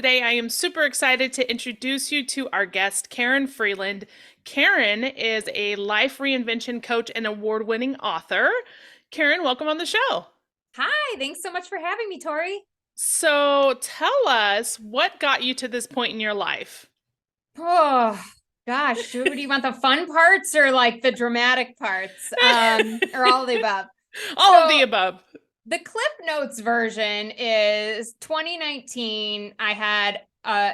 today I am super excited to introduce you to our guest, Karin Freeland. Karin is a life reinvention coach and award-winning author. Karin, welcome on the show. Hi, thanks so much for having me, Tori. So tell us, what got you to this point in your life? Oh, gosh, do you want the fun parts or like the dramatic parts? Or all of the above? All of the above. The Cliff Notes version is 2019. I had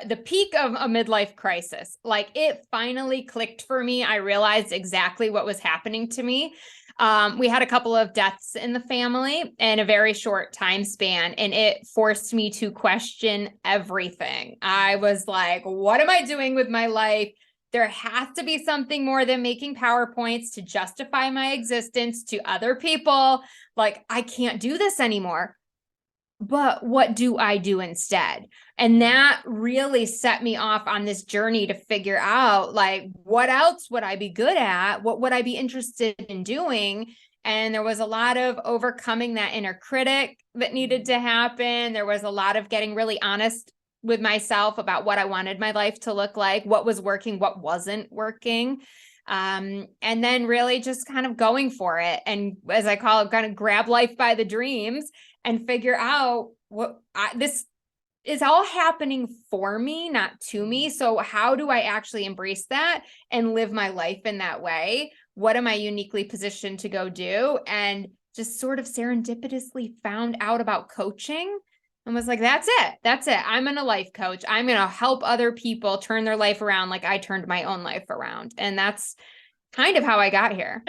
the peak of a midlife crisis. Like, it finally clicked for me. I realized exactly what was happening to me. We had a couple of deaths in the family in a very short time span, and it forced me to question everything. I was like, what am I doing with my life? There has to be something more than making PowerPoints to justify my existence to other people. Like, I can't do this anymore. But what do I do instead? And that really set me off on this journey to figure out, like, what else would I be good at? What would I be interested in doing? And there was a lot of overcoming that inner critic that needed to happen. There was a lot of getting really honest with myself about what I wanted my life to look like, what was working, what wasn't working. And then really just kind of going for it. And as I call it, kind of grab life by the dreams and figure out this is all happening for me, not to me. So how do I actually embrace that and live my life in that way? What am I uniquely positioned to go do? And just sort of serendipitously found out about coaching and was like, that's it. That's it. I'm a life coach. I'm going to help other people turn their life around like I turned my own life around. And that's kind of how I got here.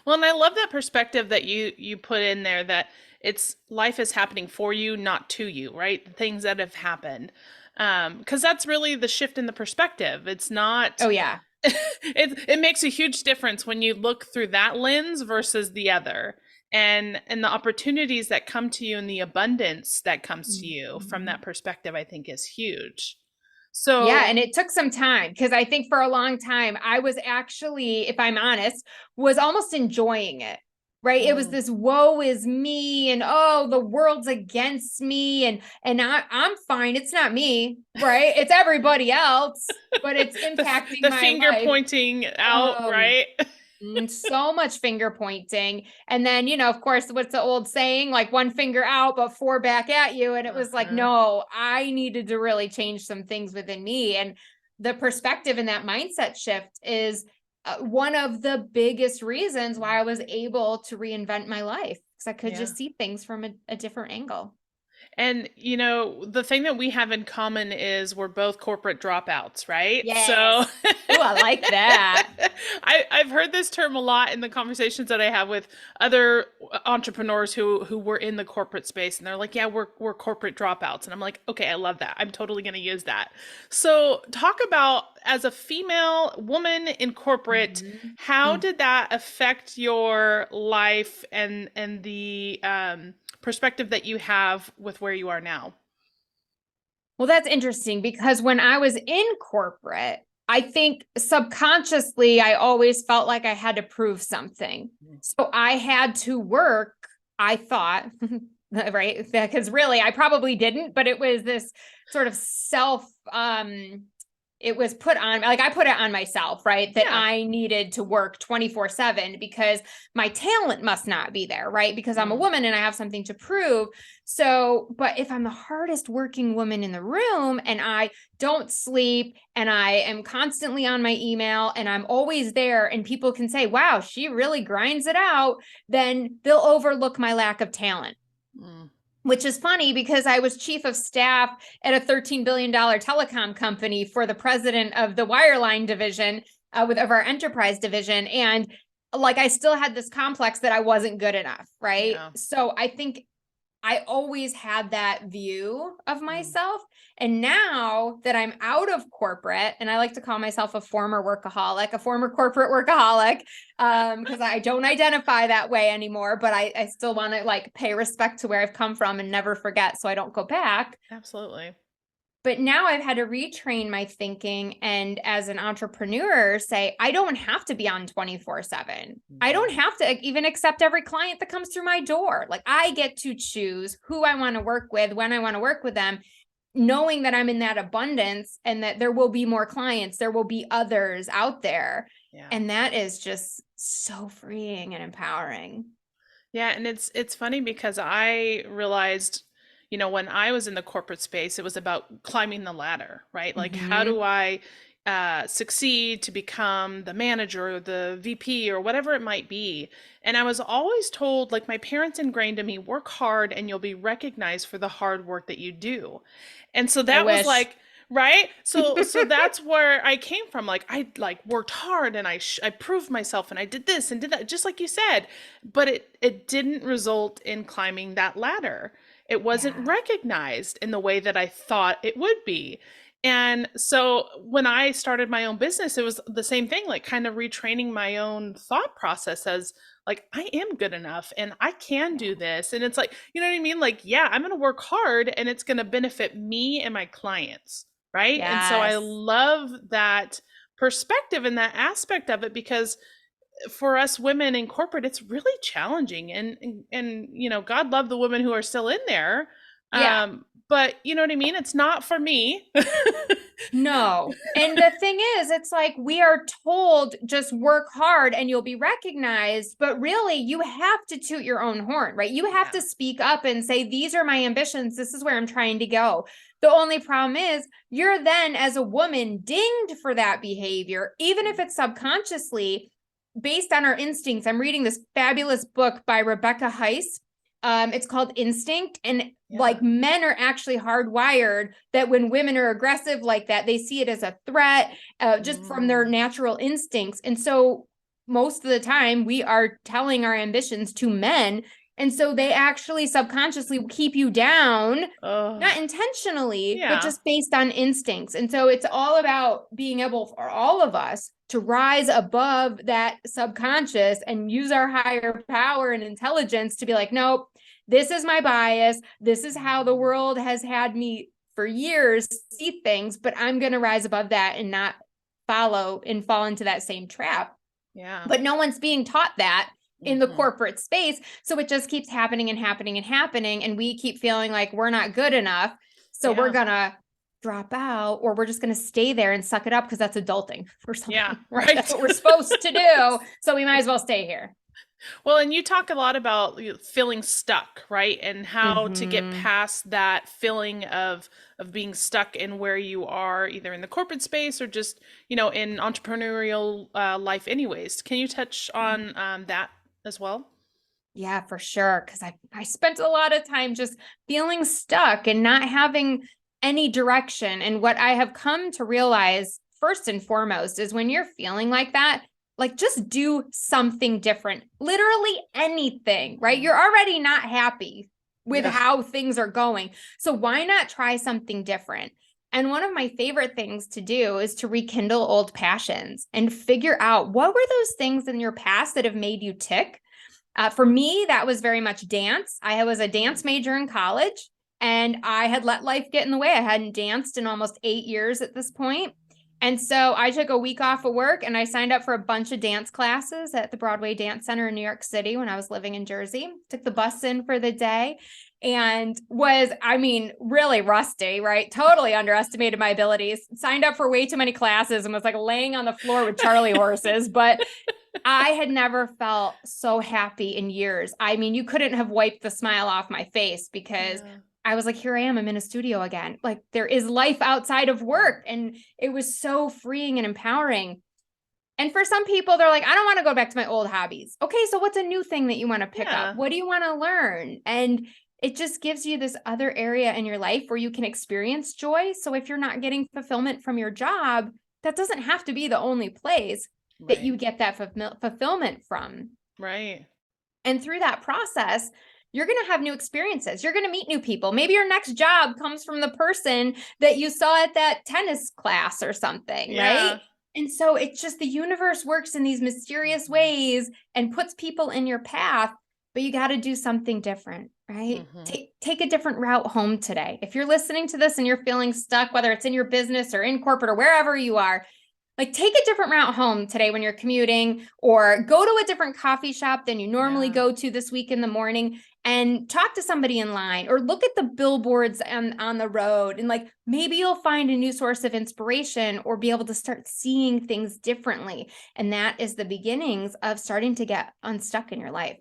Well, and I love that perspective that you put in there, that it's life is happening for you, not to you, right? The things that have happened. Because that's really the shift in the perspective. It's not. Oh, yeah. It makes a huge difference when you look through that lens versus the other. And the opportunities that come to you and the abundance that comes to you from that perspective, I think, is huge. So yeah, and it took some time because I think for a long time I was actually, if I'm honest, was almost enjoying it. Right. It was this woe is me, and oh, the world's against me, and I'm fine. It's not me, right? It's everybody else, but it's impacting the my finger life. pointing out, right? So much finger pointing. And then, of course, what's the old saying? Like, one finger out, but four back at you. And it was like, no, I needed to really change some things within me. And the perspective and that mindset shift is one of the biggest reasons why I was able to reinvent my life, because I could just see things from a different angle. And, the thing that we have in common is we're both corporate dropouts, right? Yes. So Ooh, I like that. I've heard this term a lot in the conversations that I have with other entrepreneurs who were in the corporate space, and they're like, yeah, we're corporate dropouts. And I'm like, okay, I love that. I'm totally going to use that. So talk about, as a female woman in corporate, how did that affect your life and the perspective that you have with where you are now? Well, that's interesting because when I was in corporate, I think subconsciously, I always felt like I had to prove something. So I had to work, I thought, right? Because really, I probably didn't, but it was this sort of it was put on, like, I put it on myself, right? That I needed to work 24/7 because my talent must not be there, right? Because I'm a woman and I have something to prove. So, but if I'm the hardest working woman in the room and I don't sleep and I am constantly on my email and I'm always there and people can say, wow, she really grinds it out, then they'll overlook my lack of talent. Which is funny because I was chief of staff at a $13 billion telecom company for the president of the wireline division of our enterprise division. And like, I still had this complex that I wasn't good enough. Right. Yeah. So I think I always had that view of myself. And now that I'm out of corporate, and I like to call myself a former workaholic, a former corporate workaholic, because I don't identify that way anymore, but I still want to, like, pay respect to where I've come from and never forget so I don't go back. Absolutely. But now I've had to retrain my thinking, and as an entrepreneur, say, I don't have to be on 24/7. I don't have to even accept every client that comes through my door. Like, I get to choose who I want to work with, when I want to work with them. knowing that I'm in that abundance and that there will be more clients, there will be others out there. Yeah. And that is just so freeing and empowering. Yeah, and it's funny because I realized, when I was in the corporate space, it was about climbing the ladder, right? Like, how do I succeed to become the manager or the VP or whatever it might be? And I was always told, like, my parents ingrained in me, work hard and you'll be recognized for the hard work that you do. And so that was like, right? So that's where I came from. Like, I worked hard and I proved myself and I did this and did that, just like you said, but it didn't result in climbing that ladder. It wasn't recognized in the way that I thought it would be. And so when I started my own business, it was the same thing, like kind of retraining my own thought process as like, I am good enough and I can do this. And it's like, you know what I mean? Like, yeah, I'm going to work hard and it's going to benefit me and my clients. Right. Yes. And so I love that perspective and that aspect of it, because for us women in corporate, it's really challenging. And God love the women who are still in there. Yeah. But you know what I mean? It's not for me. No. And the thing is, it's like we are told just work hard and you'll be recognized, but really you have to toot your own horn, right? You have to speak up and say, these are my ambitions. This is where I'm trying to go. The only problem is you're then, as a woman, dinged for that behavior, even if it's subconsciously based on our instincts. I'm reading this fabulous book by Rebecca Heiss. It's called Instinct. And like, men are actually hardwired that when women are aggressive like that, they see it as a threat, just from their natural instincts. And so most of the time we are telling our ambitions to men. And so they actually subconsciously keep you down, not intentionally, but just based on instincts. And so it's all about being able for all of us to rise above that subconscious and use our higher power and intelligence to be like, nope, this is my bias. This is how the world has had me for years see things, but I'm going to rise above that and not fall into that same trap. Yeah. But no one's being taught that in the corporate space. So it just keeps happening and happening and happening. And we keep feeling like we're not good enough. So we're going to drop out, or we're just going to stay there and suck it up because that's adulting or something. Yeah, right. That's what we're supposed to do. So we might as well stay here. Well, and you talk a lot about feeling stuck, right? And how to get past that feeling of being stuck in where you are, either in the corporate space or just, in entrepreneurial life anyways. Can you touch on that as well? Yeah, for sure. Because I spent a lot of time just feeling stuck and not having any direction. And what I have come to realize first and foremost is when you're feeling like that, like, just do something different, literally anything, right? You're already not happy with how things are going. So why not try something different? And one of my favorite things to do is to rekindle old passions and figure out what were those things in your past that have made you tick. For me, that was very much dance. I was a dance major in college and I had let life get in the way. I hadn't danced in almost 8 years at this point. And so I took a week off of work and I signed up for a bunch of dance classes at the Broadway Dance Center in New York City when I was living in Jersey. Took the bus in for the day and was, really rusty, right? Totally underestimated my abilities. Signed up for way too many classes and was like laying on the floor with Charlie horses. But I had never felt so happy in years. You couldn't have wiped the smile off my face because I was like, here I am, I'm in a studio again. Like, there is life outside of work. And it was so freeing and empowering. And for some people, they're like, I don't want to go back to my old hobbies. Okay, so what's a new thing that you want to pick up? What do you want to learn? And it just gives you this other area in your life where you can experience joy. So if you're not getting fulfillment from your job, that doesn't have to be the only place that you get that fulfillment from. Right. And through that process, you're going to have new experiences. You're going to meet new people. Maybe your next job comes from the person that you saw at that tennis class or something, right? And so it's just the universe works in these mysterious ways and puts people in your path, but you got to do something different, right? Take a different route home today. If you're listening to this and you're feeling stuck, whether it's in your business or in corporate or wherever you are, Like take a different route home today when you're commuting, or go to a different coffee shop than you normally go to this week in the morning, and talk to somebody in line, or look at the billboards on the road. And like, maybe you'll find a new source of inspiration or be able to start seeing things differently. And that is the beginnings of starting to get unstuck in your life.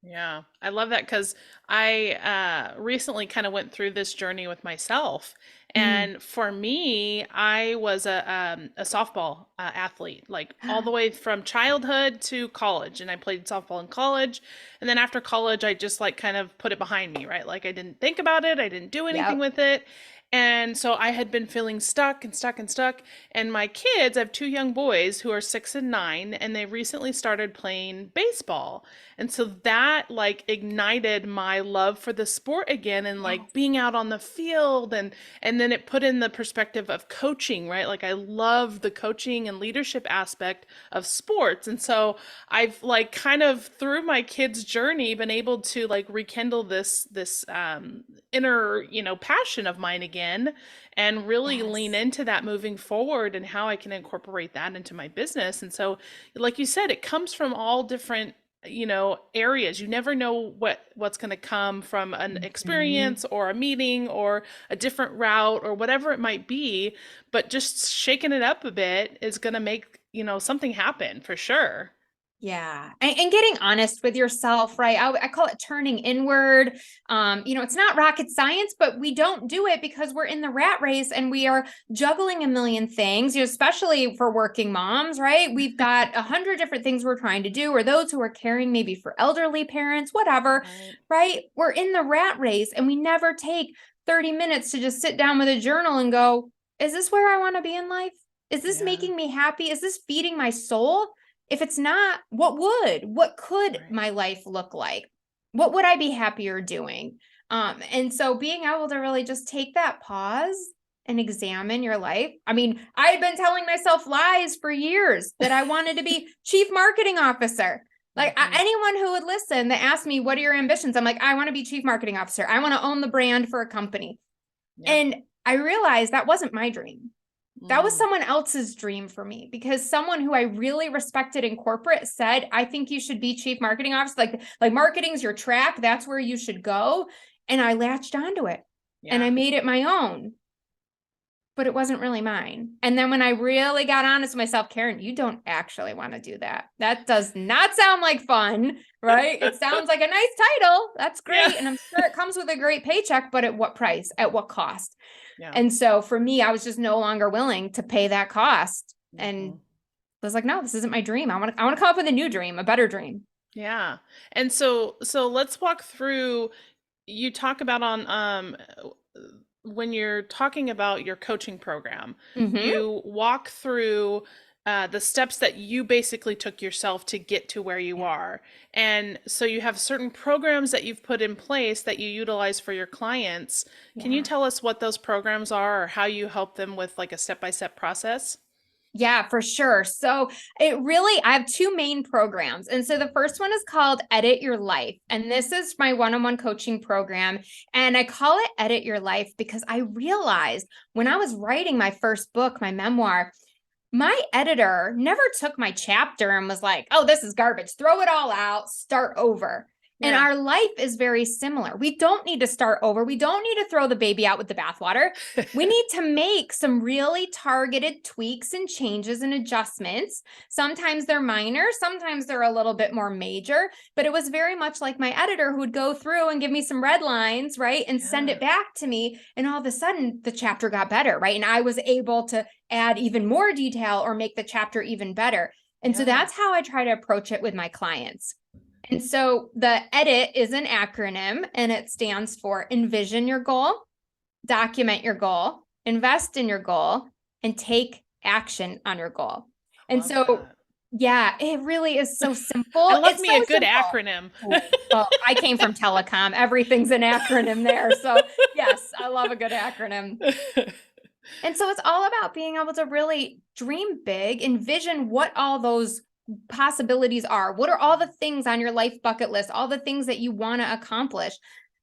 Yeah, I love that because I recently kind of went through this journey with myself. Mm. And for me, I was a softball athlete, like all the way from childhood to college. And I played softball in college. And then after college, I just like kind of put it behind me, right? Like I didn't think about it, I didn't do anything Yep. with it. And so I had been feeling stuck and stuck and stuck. And my kids, I have two young boys who are 6 and 9, and they recently started playing baseball. And so that like ignited my love for the sport again, and like being out on the field, and then it put in the perspective of coaching, right? Like I love the coaching and leadership aspect of sports. And so I've like kind of through my kids' journey been able to like rekindle this inner, passion of mine again, and really lean Yes. into that moving forward and how I can incorporate that into my business. And so like you said, it comes from all different areas. You never know what's going to come from an Mhm. experience or a meeting or a different route or whatever it might be, but just shaking it up a bit is going to make something happen for sure. Yeah. And getting honest with yourself, right? I call it turning inward. It's not rocket science, but we don't do it because we're in the rat race and we are juggling a million things, especially for working moms, right? We've got 100 different things we're trying to do, or those who are caring maybe for elderly parents, whatever, Right. right? We're in the rat race and we never take 30 minutes to just sit down with a journal and go, is this where I want to be in life? Is this Yeah. making me happy? Is this feeding my soul? If it's not, what could Right. my life look like? What would I be happier doing? And so being able to really just take that pause and examine your life. I mean, I had been telling myself lies for years that I wanted to be chief marketing officer. Like Hmm. anyone who would listen that asked me, what are your ambitions? I'm like, I want to be chief marketing officer. I want to own the brand for a company. Yep. And I realized that wasn't my dream. That was Mm. someone else's dream for me, because someone who I really respected in corporate said, I think you should be chief marketing officer. Like marketing's your track. That's where you should go. And I latched onto it and I Yeah. made it my own, but it wasn't really mine. And then when I really got honest with myself, Karin, you don't actually want to do that. That does not sound like fun, right? It sounds like a nice title. That's Yeah. great. And I'm sure it comes with a great paycheck, but at what price? At what cost? Yeah. And so for me, I was just no longer willing to pay that cost. And Hmm. I was like, no, this isn't my dream. I want to come up with a new dream, a better dream. Yeah. And so let's walk through. You talk about on when you're talking about your coaching program, Mm-hmm. you walk through the steps that you basically took yourself to get to where you Yeah. are. And so you have certain programs that you've put in place that you utilize for your clients. Can you Yeah. tell us what those programs are or how you help them with like a step-by-step process? Yeah, for sure. So I have two main programs. And so the first one is called Edit Your Life. And this is my one-on-one coaching program. And I call it Edit Your Life because I realized when I was writing my first book, my memoir, my editor never took my chapter and was like, oh, this is garbage. Throw it all out, start over. And Yeah. our life is very similar. We don't need to start over. We don't need to throw the baby out with the bathwater. We need to make some really targeted tweaks and changes and adjustments. Sometimes they're minor, sometimes they're a little bit more major, but it was very much like my editor who would go through and give me some red lines, right? And send Yeah. it back to me. And all of a sudden, the chapter got better, right? And I was able to add even more detail or make the chapter even better. And so Yeah. that's how I try to approach it with my clients. And so the EDIT is an acronym and it stands for envision your goal, document your goal, invest in your goal, and take action on your goal. And Love so, that. yeah, it really is so I simple. love It's me a so good simple. acronym. Well, I came from telecom. Everything's an acronym there. So, yes, I love a good acronym. And so it's all about being able to really dream big, envision what all those possibilities are. What are all the things on your life bucket list, all the things that you want to accomplish?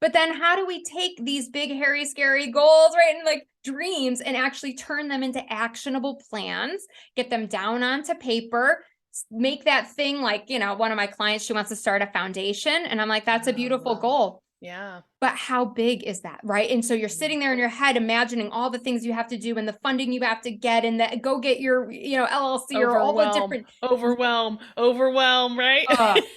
But then how do we take these big, hairy, scary goals, right? And like dreams and actually turn them into actionable plans, get them down onto paper, make that thing like, one of my clients, she wants to start a foundation. And I'm like, that's a beautiful goal. Yeah. But how big is that, right? And so you're sitting there in your head, imagining all the things you have to do and the funding you have to get and that go get your, LLC or all the different overwhelm, right?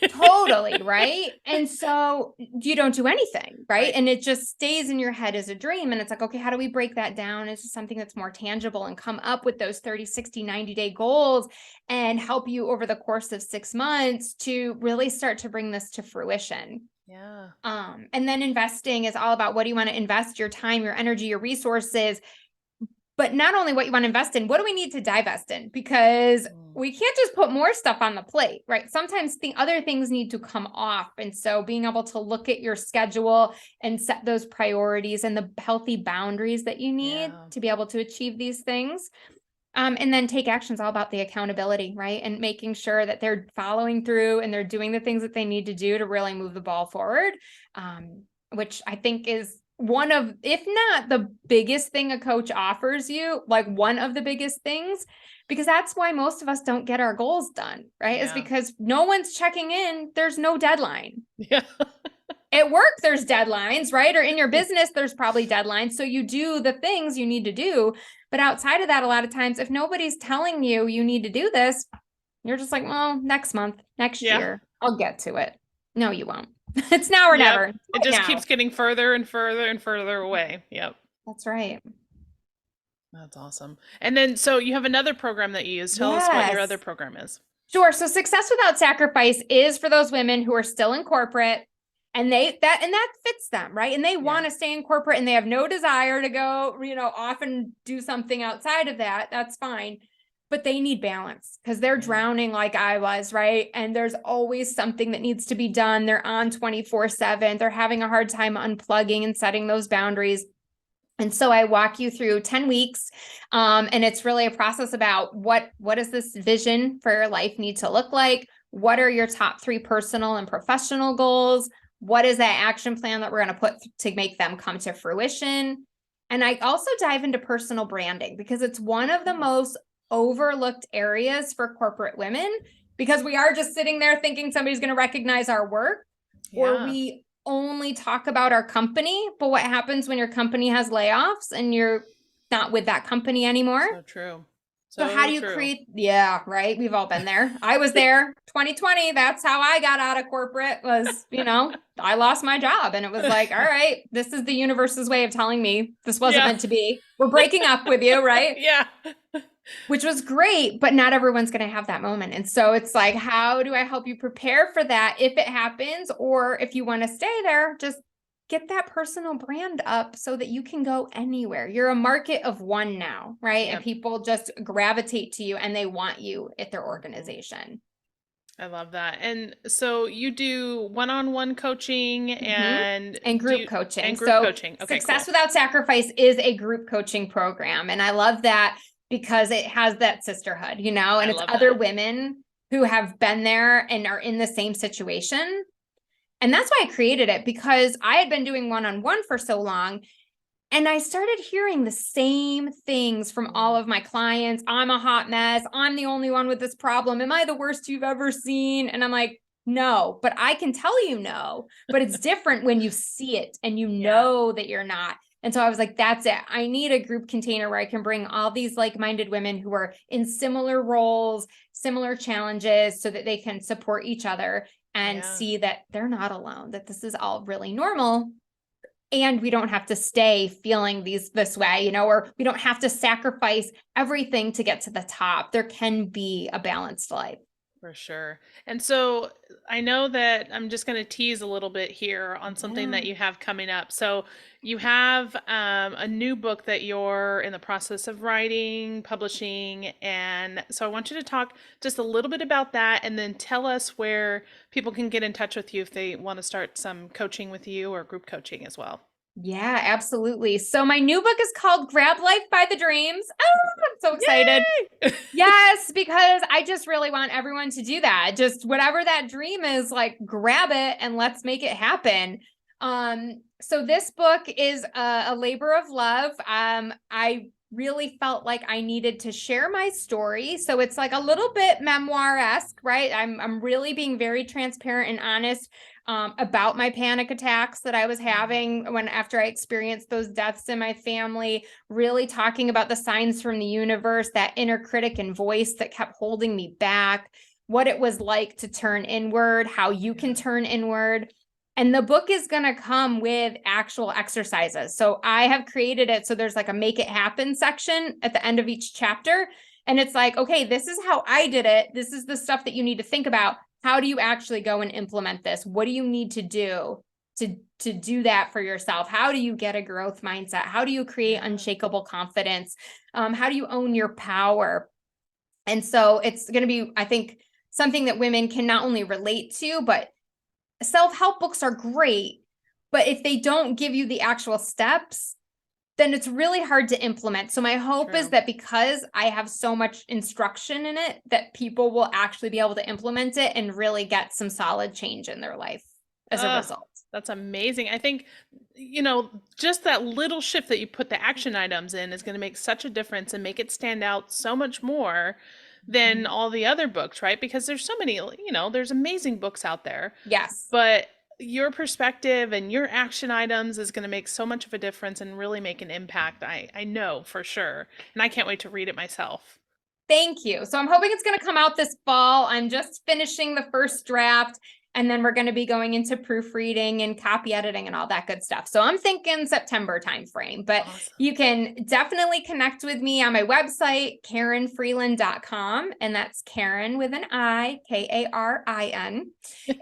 Totally, right? And so you don't do anything, right? And it just stays in your head as a dream. And it's like, okay, how do we break that down into something that's more tangible and come up with those 30, 60, 90-day goals and help you over the course of 6 months to really start to bring this to fruition? Yeah. And then investing is all about what do you want to invest your time, your energy, your resources, but not only what you want to invest in, what do we need to divest in? Because we can't just put more stuff on the plate, right? Sometimes the other things need to come off. And so being able to look at your schedule and set those priorities and the healthy boundaries that you need to be able to achieve these things. And then take actions, all about the accountability, right? And making sure that they're following through and they're doing the things that they need to do to really move the ball forward, which I think is one of, if not the biggest thing a coach offers you, like one of the biggest things, because that's why most of us don't get our goals done, right? Is because no one's checking in. There's no deadline. Yeah. At work, there's deadlines, right? Or in your business, there's probably deadlines. So you do the things you need to do. But outside of that, a lot of times, if nobody's telling you you need to do this, you're just like, well, next month, next year, I'll get to it. No, you won't. It's now or never. It just keeps getting further and further and further away. Yep. That's right. That's awesome. And then, so you have another program that you use. Tell us what your other program is. Sure. So Success Without Sacrifice is for those women who are still in corporate. And that fits them, right? And they want to stay in corporate and they have no desire to go, off and do something outside of that. That's fine. But they need balance because they're drowning like I was, right? And there's always something that needs to be done. They're on 24/7. They're having a hard time unplugging and setting those boundaries. And so I walk you through 10 weeks. And it's really a process about what does this vision for your life need to look like? What are your top 3 personal and professional goals? What is that action plan that we're going to put to make them come to fruition? And I also dive into personal branding because it's one of the most overlooked areas for corporate women, because we are just sitting there thinking somebody's going to recognize our work, or we only talk about our company. But what happens when your company has layoffs and you're not with that company anymore? So true. So how do you create? Yeah, right. We've all been there. I was there 2020. That's how I got out of corporate was, I lost my job and it was like, all right, this is the universe's way of telling me this wasn't meant to be. We're breaking up with you, right? Yeah. Which was great, but not everyone's going to have that moment. And so it's like, how do I help you prepare for that if it happens? Or if you want to stay there, just get that personal brand up so that you can go anywhere. You're a market of one now, right? And people just gravitate to you and they want you at their organization. I love that. And so you do one-on-one coaching and group coaching. And group coaching. Okay, Success Without Sacrifice is a group coaching program. And I love that because it has that sisterhood, and it's other women who have been there and are in the same situation. And that's why I created it, because I had been doing one-on-one for so long and I started hearing the same things from all of my clients. I'm a hot mess. I'm the only one with this problem. Am I the worst you've ever seen? And I'm like, no, but I can tell you no, but it's different when you see it and know that you're not. And so I was like, that's it. I need a group container where I can bring all these like-minded women who are in similar roles, similar challenges, so that they can support each other and see that they're not alone, that this is all really normal. And we don't have to stay feeling this way, or we don't have to sacrifice everything to get to the top. There can be a balanced life. For sure. And so I know that I'm just going to tease a little bit here on something that you have coming up. So you have a new book that you're in the process of writing, publishing. And so I want you to talk just a little bit about that and then tell us where people can get in touch with you if they want to start some coaching with you or group coaching as well. Yeah, absolutely. So my new book is called Grab Life by the Dreams. Oh, I'm so excited. Yes, because I just really want everyone to do that. Just whatever that dream is, like grab it and let's make it happen. So this book is a labor of love. I really felt like I needed to share my story. So it's like a little bit memoir-esque, right? I'm really being very transparent and honest about my panic attacks that I was having after I experienced those deaths in my family, really talking about the signs from the universe, that inner critic and voice that kept holding me back, what it was like to turn inward, how you can turn inward. And the book is going to come with actual exercises. So I have created it so there's like a make it happen section at the end of each chapter. And it's like, okay, this is how I did it. This is the stuff that you need to think about. How do you actually go and implement this? What do you need to do to do that for yourself? How do you get a growth mindset? How do you create unshakable confidence? How do you own your power? And so it's going to be, I think, something that women can not only relate to, but self-help books are great, but if they don't give you the actual steps, then it's really hard to implement. So my hope is that because I have so much instruction in it, that people will actually be able to implement it and really get some solid change in their life as a result. That's amazing. I think, just that little shift that you put the action items in is going to make such a difference and make it stand out so much more than all the other books, right? Because there's so many, there's amazing books out there. Yes. But your perspective and your action items is going to make so much of a difference and really make an impact. I know for sure. And I can't wait to read it myself. Thank you. So I'm hoping it's going to come out this fall. I'm just finishing the first draft. And then we're going to be going into proofreading and copy editing and all that good stuff. So I'm thinking September timeframe, but you can definitely connect with me on my website, KarinFreeland.com. And that's Karin with an I, Karin.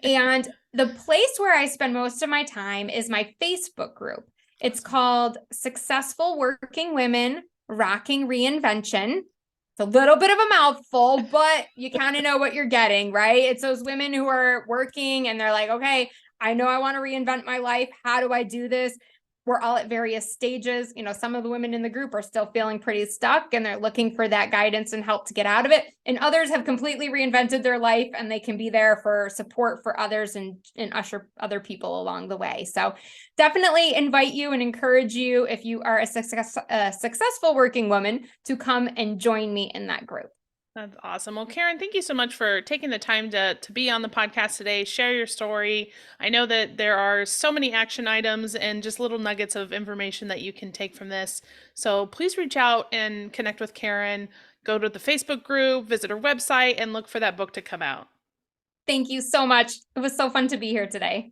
And the place where I spend most of my time is my Facebook group. It's called Successful Working Women Rocking Reinvention. It's a little bit of a mouthful, but you kind of know what you're getting, right? It's those women who are working and they're like, okay, I know I want to reinvent my life. How do I do this? We're all at various stages. Some of the women in the group are still feeling pretty stuck and they're looking for that guidance and help to get out of it. And others have completely reinvented their life and they can be there for support for others and usher other people along the way. So definitely invite you and encourage you, if you are a successful working woman, to come and join me in that group. That's awesome. Well, Karin, thank you so much for taking the time to be on the podcast today, share your story. I know that there are so many action items and just little nuggets of information that you can take from this. So please reach out and connect with Karin. Go to the Facebook group, visit her website, and look for that book to come out. Thank you so much. It was so fun to be here today.